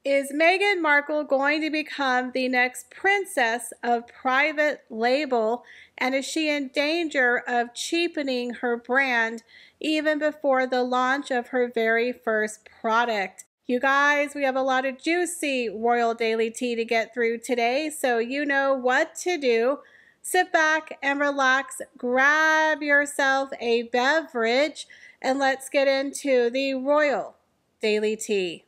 Is Meghan Markle going to become the next princess of private label? And is she in danger of cheapening her brand even before the launch of her very first product? You guys, we have a lot of juicy royal daily tea to get through today, so you know what to do. Sit back and relax, grab yourself a beverage, and let's get into the royal daily tea.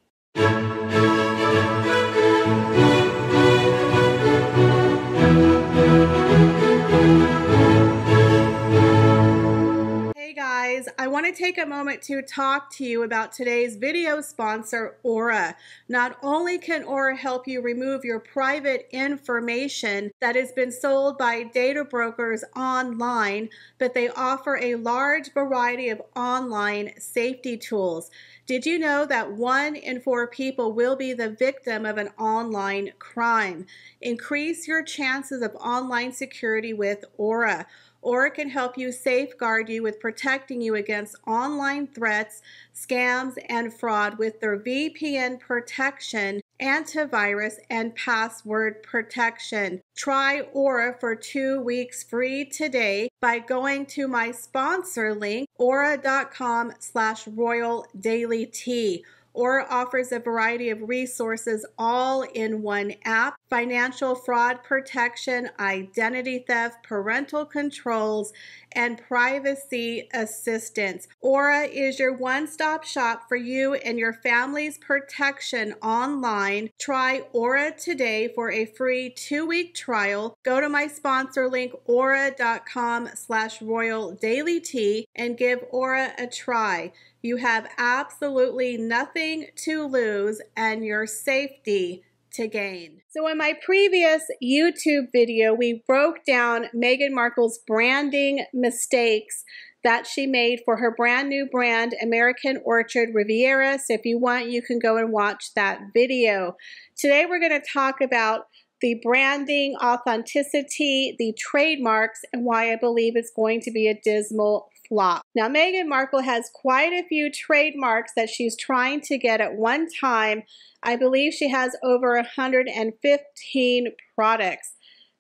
Hey guys, I want to take a moment to talk to you about today's video sponsor, Aura. Not only can Aura help you remove your private information that has been sold by data brokers online, but they offer a large variety of online safety tools. Did you know that 1 in 4 people will be the victim of an online crime? Increase your chances of online security with Aura. Aura can help you safeguard you with protecting you against online threats, scams, and fraud with their VPN protection, antivirus, and password protection. Try Aura for 2 weeks free today by going to my sponsor link, aura.com/royaldailytea. Aura offers a variety of resources all in one app: financial fraud protection, identity theft, parental controls, and privacy assistance. Aura is your one-stop shop for you and your family's protection online. Try Aura today for a free 2-week trial. Go to my sponsor link, aura.com/royaldailytea, and give Aura a try. You have absolutely nothing to lose and your safety to gain. So in my previous YouTube video, we broke down Meghan Markle's branding mistakes that she made for her brand new brand, America Riviera. So if you want, you can go and watch that video. Today we're going to talk about the branding, authenticity, the trademarks, and why I believe it's going to be a dismal flop. Now, Meghan Markle has quite a few trademarks that she's trying to get at one time. I believe she has over 115 products.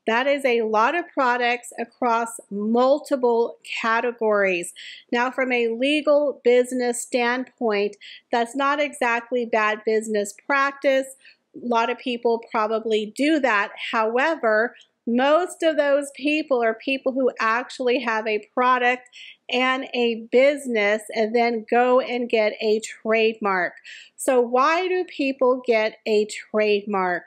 That is a lot of products across multiple categories. Now, from a legal business standpoint, that's not exactly bad business practice. A lot of people probably do that. However, most of those people are people who actually have a product and a business and then go and get a trademark. So why do people get a trademark?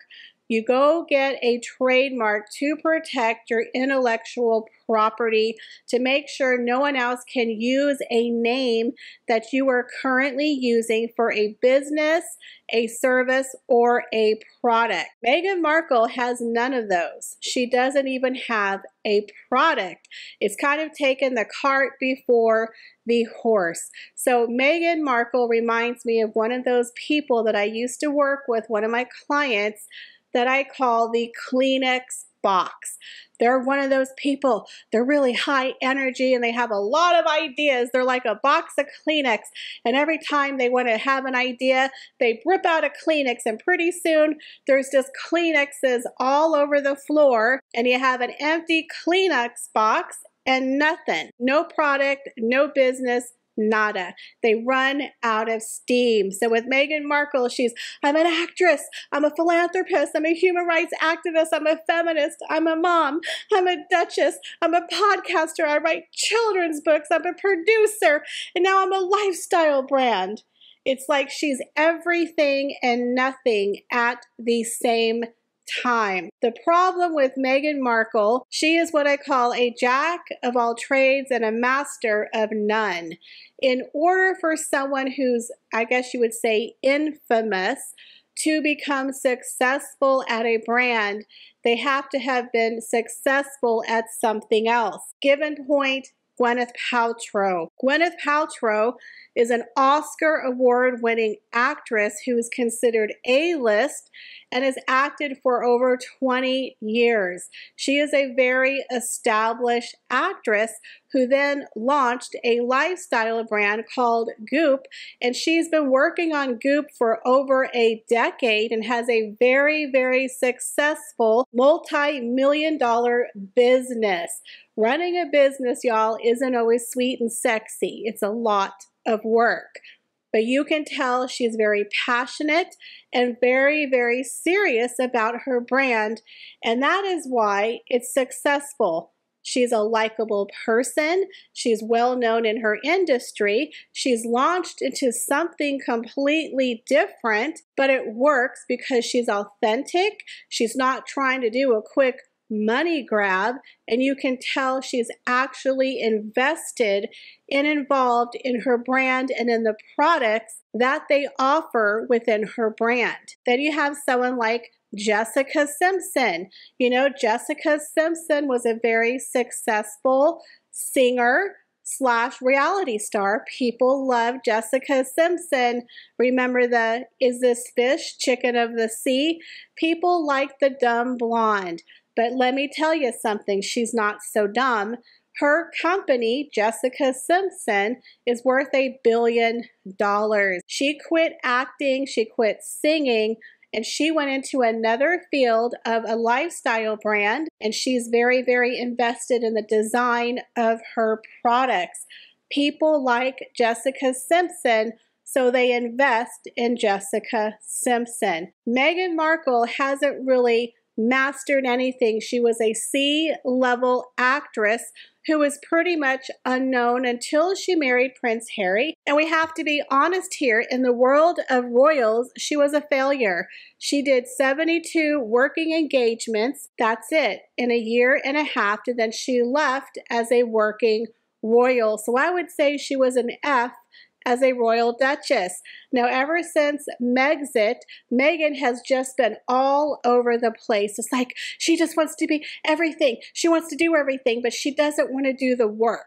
You go get a trademark to protect your intellectual property, to make sure no one else can use a name that you are currently using for a business, a service, or a product. Meghan Markle has none of those. She doesn't even have a product. It's kind of taken the cart before the horse. So Meghan Markle reminds me of one of those people that I used to work with, one of my clients, that I call the Kleenex box. They're one of those people, they're really high energy and they have a lot of ideas. They're like a box of Kleenex, and every time they want to have an idea, they rip out a Kleenex, and pretty soon there's just Kleenexes all over the floor, and you have an empty Kleenex box and nothing. No product, no business, nada. They run out of steam. So with Meghan Markle, I'm an actress, I'm a philanthropist, I'm a human rights activist, I'm a feminist, I'm a mom, I'm a duchess, I'm a podcaster, I write children's books, I'm a producer, and now I'm a lifestyle brand. It's like she's everything and nothing at the same time. The problem with Meghan Markle, she is what I call a jack of all trades and a master of none. In order for someone who's, I guess you would say, infamous to become successful at a brand, they have to have been successful at something else. Given point, Gwyneth Paltrow. Gwyneth Paltrow is an Oscar award-winning actress who is considered A-list and has acted for over 20 years. She is a very established actress who then launched a lifestyle brand called Goop. And she's been working on Goop for over a decade and has a very, very successful multi-million-dollar business. Running a business, y'all, isn't always sweet and sexy. It's a lot of work. But you can tell she's very passionate and very, very serious about her brand. And that is why it's successful. She's a likable person. She's well known in her industry. She's launched into something completely different, but it works because she's authentic. She's not trying to do a quick money grab, and you can tell she's actually invested and involved in her brand and in the products that they offer within her brand. Then you have someone like Jessica Simpson. You know, Jessica Simpson was a very successful singer / reality star. People love Jessica Simpson. Remember the "Is This Fish Chicken of the Sea"? People like the dumb blonde. But let me tell you something, she's not so dumb. Her company, Jessica Simpson, is worth $1 billion. She quit acting, she quit singing, and she went into another field of a lifestyle brand, and she's very, very invested in the design of her products. People like Jessica Simpson, so they invest in Jessica Simpson. Meghan Markle hasn't really mastered anything. She was a C-level actress who was pretty much unknown until she married Prince Harry. And we have to be honest here, in the world of royals, she was a failure. She did 72 working engagements, that's it, in a year and a half, and then she left as a working royal. So I would say she was an F as a royal duchess. Now, ever since Megxit, Meghan has just been all over the place. It's like she just wants to be everything. She wants to do everything, but she doesn't want to do the work.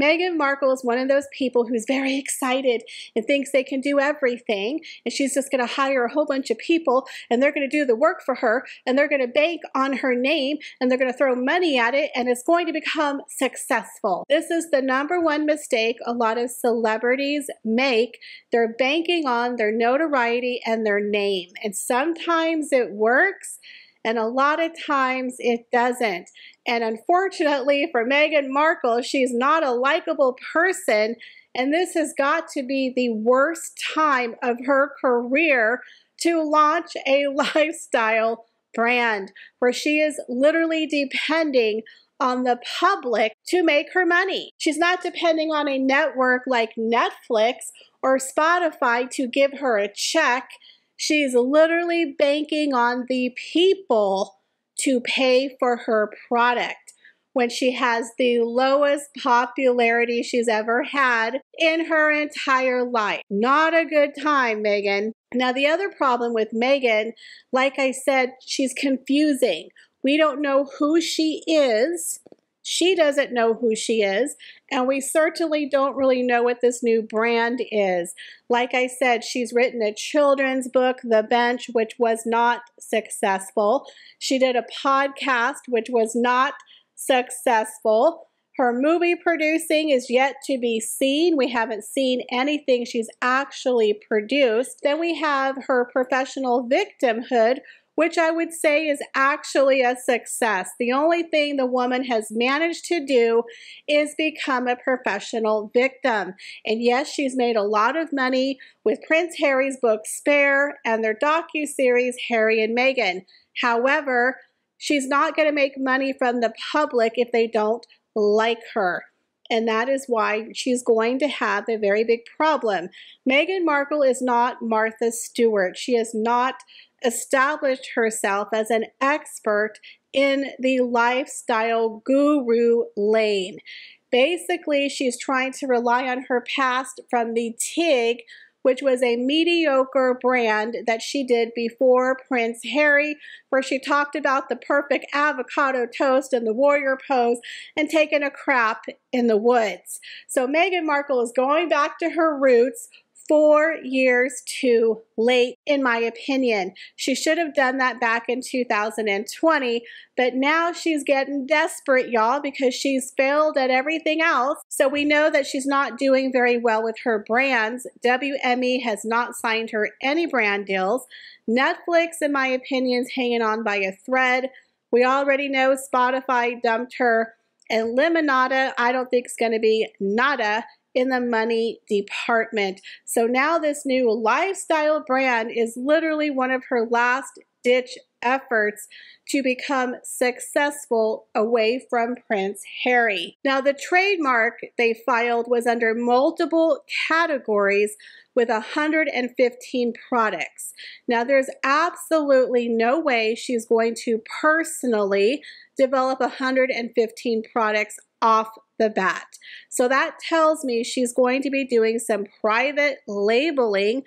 Meghan Markle is one of those people who's very excited and thinks they can do everything, and she's just going to hire a whole bunch of people, and they're going to do the work for her, and they're going to bank on her name, and they're going to throw money at it, and it's going to become successful. This is the #1 mistake a lot of celebrities make. They're banking on their notoriety and their name, and sometimes it works, and a lot of times it doesn't. And unfortunately for Meghan Markle, she's not a likable person, and this has got to be the worst time of her career to launch a lifestyle brand where she is literally depending on the public to make her money. She's not depending on a network like Netflix or Spotify to give her a check. She's literally banking on the people to pay for her product when she has the lowest popularity she's ever had in her entire life. Not a good time, Meghan. Now, the other problem with Meghan, like I said, she's confusing. We don't know who she is. She doesn't know who she is, and we certainly don't really know what this new brand is. Like I said, she's written a children's book, The Bench, which was not successful. She did a podcast, which was not successful. Her movie producing is yet to be seen. We haven't seen anything she's actually produced. Then we have her professional victimhood, which I would say is actually a success. The only thing the woman has managed to do is become a professional victim. And yes, she's made a lot of money with Prince Harry's book Spare and their docuseries Harry and Meghan. However, she's not going to make money from the public if they don't like her. And that is why she's going to have a very big problem. Meghan Markle is not Martha Stewart. She has not established herself as an expert in the lifestyle guru lane. Basically, she's trying to rely on her past from the TIG, which was a mediocre brand that she did before Prince Harry, where she talked about the perfect avocado toast and the warrior pose and taking a crap in the woods. So Meghan Markle is going back to her roots, 4 years too late, in my opinion. She should have done that back in 2020, but now she's getting desperate, y'all, because she's failed at everything else. So we know that she's not doing very well with her brands. WME has not signed her any brand deals. Netflix, in my opinion, is hanging on by a thread. We already know Spotify dumped her. And Limonada, I don't think is going to be nada in the money department. So now this new lifestyle brand is literally one of her last ditch efforts to become successful away from Prince Harry. Now the trademark they filed was under multiple categories with 115 products. Now there's absolutely no way she's going to personally develop 115 products off the bat. So that tells me she's going to be doing some private labeling,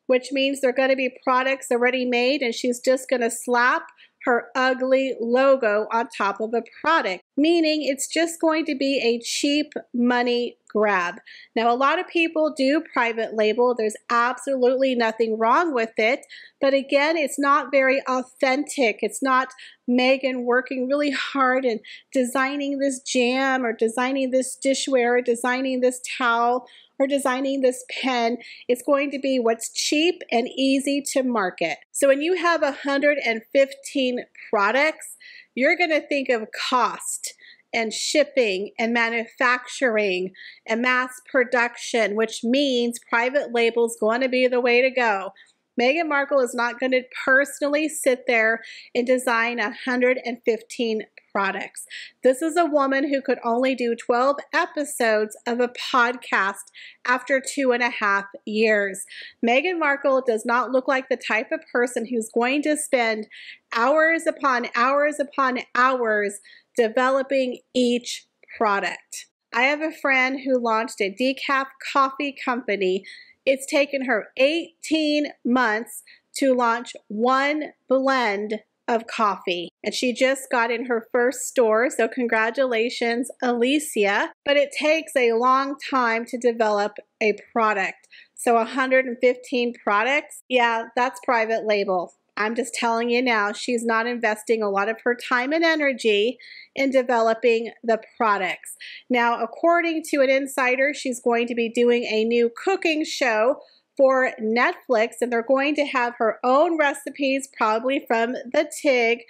which means they're going to be products already made and she's just going to slap her ugly logo on top of a product, meaning it's just going to be a cheap money grab. Now, a lot of people do private label. There's absolutely nothing wrong with it. But again, it's not very authentic. It's not Meghan working really hard and designing this jam or designing this dishware or designing this towel or designing this pen. It's going to be what's cheap and easy to market. So when you have 115 products, you're going to think of cost and shipping and manufacturing and mass production, which means private label is going to be the way to go. Meghan Markle is not going to personally sit there and design 115 products. This is a woman who could only do 12 episodes of a podcast after 2.5 years. Meghan Markle does not look like the type of person who's going to spend hours upon hours upon hours developing each product. I have a friend who launched a decaf coffee company. It's taken her 18 months to launch one blend of coffee. And she just got in her first store, so congratulations, Alicia. But it takes a long time to develop a product. So 115 products, yeah, that's private label. I'm just telling you now, she's not investing a lot of her time and energy in developing the products. Now, according to an insider, she's going to be doing a new cooking show for Netflix, and they're going to have her own recipes, probably from the TIG,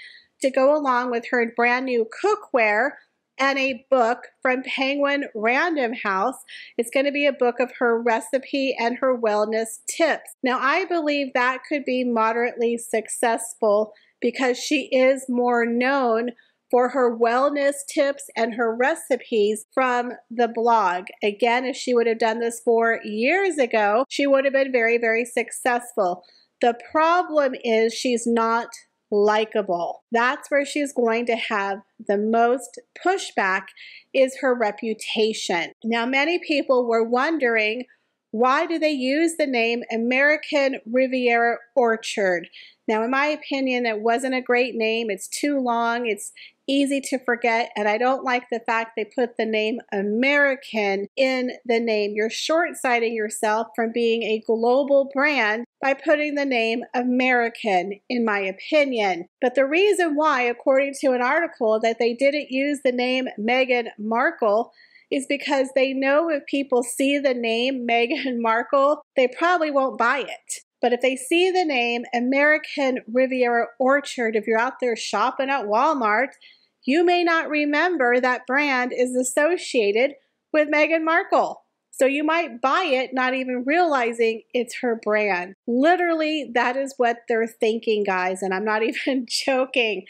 to go along with her brand new cookware and a book from Penguin Random House. It's going to be a book of her recipe and her wellness tips. Now, I believe that could be moderately successful because she is more known for her wellness tips and her recipes from the blog. Again, if she would have done this 4 years ago, she would have been very, very successful. The problem is she's not likable. That's where she's going to have the most pushback, is her reputation. Now, many people were wondering, why do they use the name American Riviera Orchard? Now, in my opinion, it wasn't a great name. It's too long. It's easy to forget, and I don't like the fact they put the name American in the name. You're short-sighting yourself from being a global brand by putting the name American, in my opinion. But the reason why, according to an article, that they didn't use the name Meghan Markle is because they know if people see the name Meghan Markle, they probably won't buy it. But if they see the name American Riviera Orchard, if you're out there shopping at Walmart, you may not remember that brand is associated with Meghan Markle. So you might buy it not even realizing it's her brand. Literally, that is what they're thinking, guys, and I'm not even joking.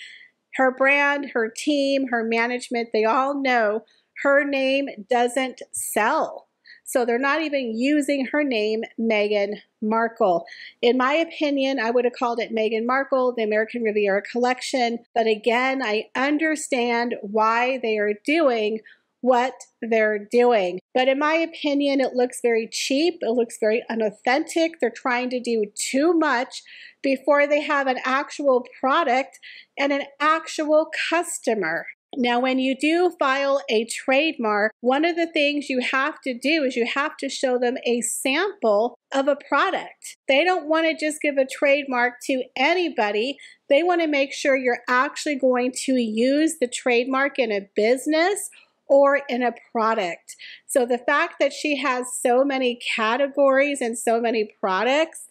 Her brand, her team, her management, they all know her name doesn't sell. So they're not even using her name, Meghan Markle. In my opinion, I would have called it Meghan Markle, the American Riviera Collection. But again, I understand why they are doing what they're doing. But in my opinion, it looks very cheap. It looks very unauthentic. They're trying to do too much before they have an actual product and an actual customer. Now, when you do file a trademark, one of the things you have to do is you have to show them a sample of a product. They don't want to just give a trademark to anybody. They want to make sure you're actually going to use the trademark in a business or in a product. So the fact that she has so many categories and so many products,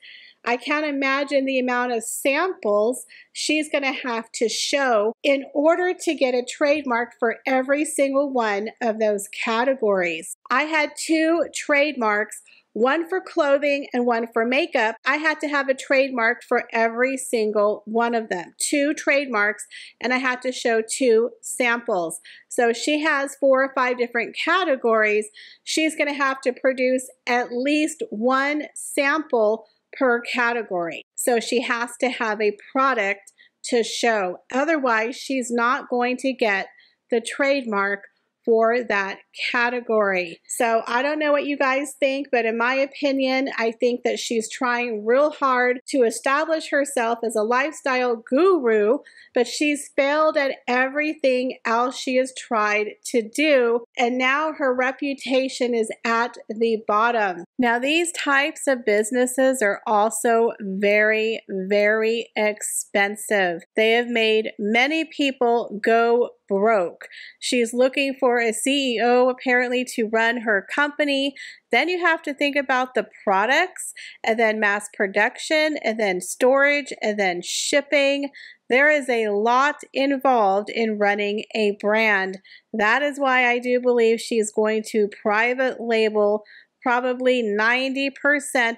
I can't imagine the amount of samples she's going to have to show in order to get a trademark for every single one of those categories. I had 2 trademarks, one for clothing and one for makeup. I had to have a trademark for every single one of them. 2 trademarks, and I had to show 2 samples. So she has 4 or 5 different categories. She's going to have to produce at least 1 sample per category. So she has to have a product to show. Otherwise, she's not going to get the trademark for that category. So I don't know what you guys think, but in my opinion, I think that she's trying real hard to establish herself as a lifestyle guru, but she's failed at everything else she has tried to do, and now her reputation is at the bottom. Now, these types of businesses are also very, very expensive. They have made many people go broke. She's looking for a CEO apparently to run her company. Then you have to think about the products, and then mass production, and then storage, and then shipping. There is a lot involved in running a brand. That is why I do believe she's going to private label probably 90%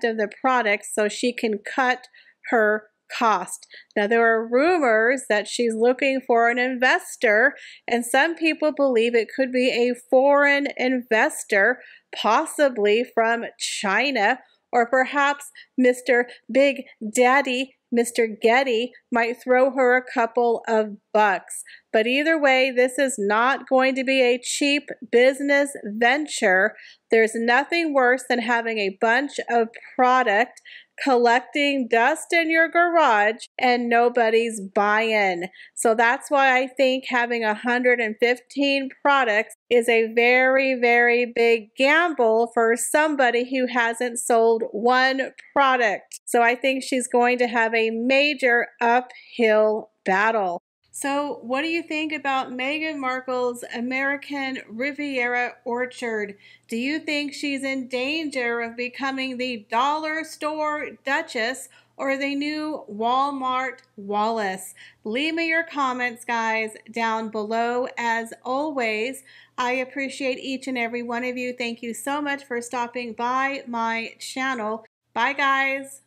of the products so she can cut her cost. Now, there are rumors that she's looking for an investor, and some people believe it could be a foreign investor, possibly from China, or perhaps Mr. Big Daddy, Mr. Getty, might throw her a couple of bucks. But either way, this is not going to be a cheap business venture. There's nothing worse than having a bunch of product collecting dust in your garage and nobody's buying. So that's why I think having 115 products is a very, very big gamble for somebody who hasn't sold 1 product. So I think she's going to have a major uphill battle. So what do you think about Meghan Markle's American Riviera Orchard? Do you think she's in danger of becoming the dollar store Duchess or the new Walmart Wallace? Leave me your comments, guys, down below. As always, I appreciate each and every one of you. Thank you so much for stopping by my channel. Bye, guys.